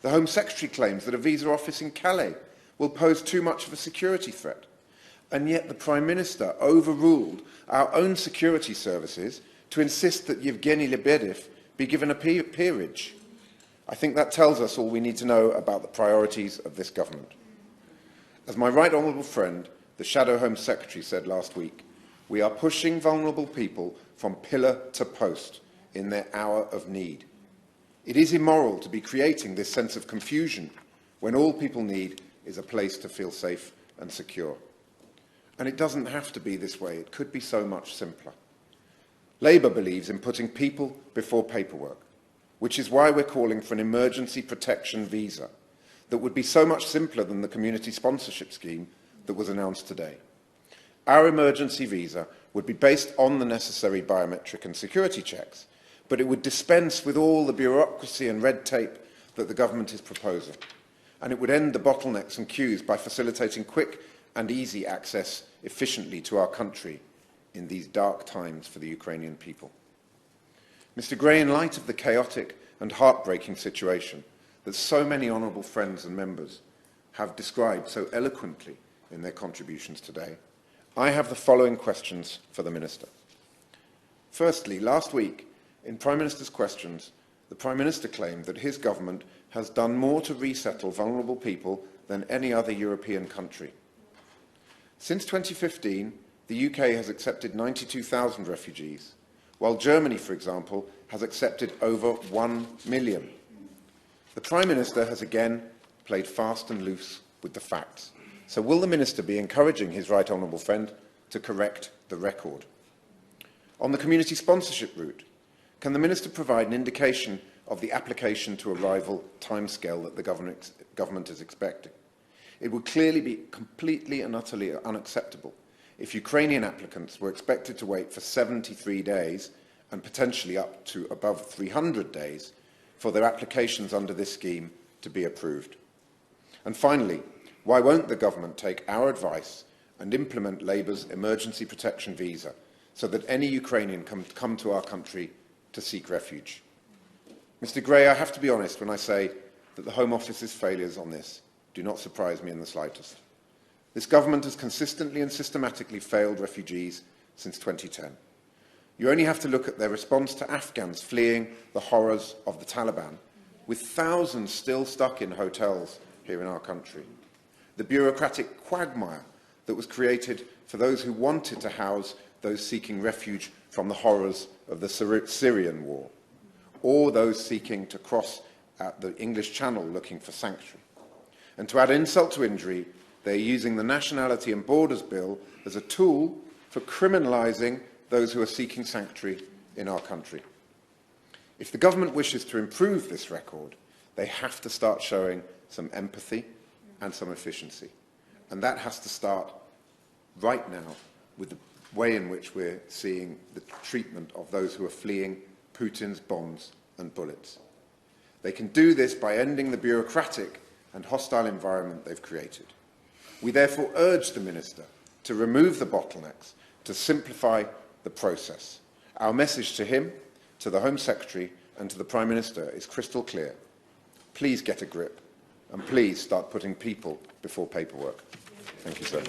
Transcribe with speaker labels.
Speaker 1: The Home Secretary claims that a visa office in Calais will pose too much of a security threat. And yet the Prime Minister overruled our own security services to insist that Yevgeny Lebedev be given a peerage. I think that tells us all we need to know about the priorities of this government. As my right honourable friend, the Shadow Home Secretary, said last week, we are pushing vulnerable people from pillar to post in their hour of need. It is immoral to be creating this sense of confusion when all people need is a place to feel safe and secure. And it doesn't have to be this way. It could be so much simpler. Labour believes in putting people before paperwork, which is why we're calling for an emergency protection visa that would be so much simpler than the community sponsorship scheme that was announced today. Our emergency visa would be based on the necessary biometric and security checks, but it would dispense with all the bureaucracy and red tape that the government is proposing. And it would end the bottlenecks and queues by facilitating quick and easy access efficiently to our country in these dark times for the Ukrainian people. Mr. Gray, in light of the chaotic and heartbreaking situation that so many honourable friends and members have described so eloquently in their contributions today, I have the following questions for the Minister. Firstly, last week, in Prime Minister's questions, the Prime Minister claimed that his government has done more to resettle vulnerable people than any other European country. Since 2015, the UK has accepted 92,000 refugees, while Germany, for example, has accepted over 1 million. The Prime Minister has again played fast and loose with the facts. So will the Minister be encouraging his right honourable friend to correct the record? On the community sponsorship route, can the Minister provide an indication of the application to arrival timescale that the government is expecting? It would clearly be completely and utterly unacceptable if Ukrainian applicants were expected to wait for 73 days and potentially up to above 300 days for their applications under this scheme to be approved. And finally, why won't the government take our advice and implement Labour's emergency protection visa so that any Ukrainian can come to our country to seek refuge? Mr. Gray, I have to be honest when I say that the Home Office's failures on this do not surprise me in the slightest. This government has consistently and systematically failed refugees since 2010. You only have to look at their response to Afghans fleeing the horrors of the Taliban, with thousands still stuck in hotels here in our country. The bureaucratic quagmire that was created for those who wanted to house those seeking refuge from the horrors of the Syrian war, or those seeking to cross the English Channel looking for sanctuary. And to add insult to injury, they're using the Nationality and Borders Bill as a tool for criminalising those who are seeking sanctuary in our country. If the government wishes to improve this record, they have to start showing some empathy and some efficiency. And that has to start right now with the way in which we're seeing the treatment of those who are fleeing Putin's bombs and bullets. They can do this by ending the bureaucratic and hostile environment they've created. We therefore urge the Minister to remove the bottlenecks, to simplify the process. Our message to him, to the Home Secretary and to the Prime Minister is crystal clear. Please get a grip and please start putting people before paperwork. Thank you, sir.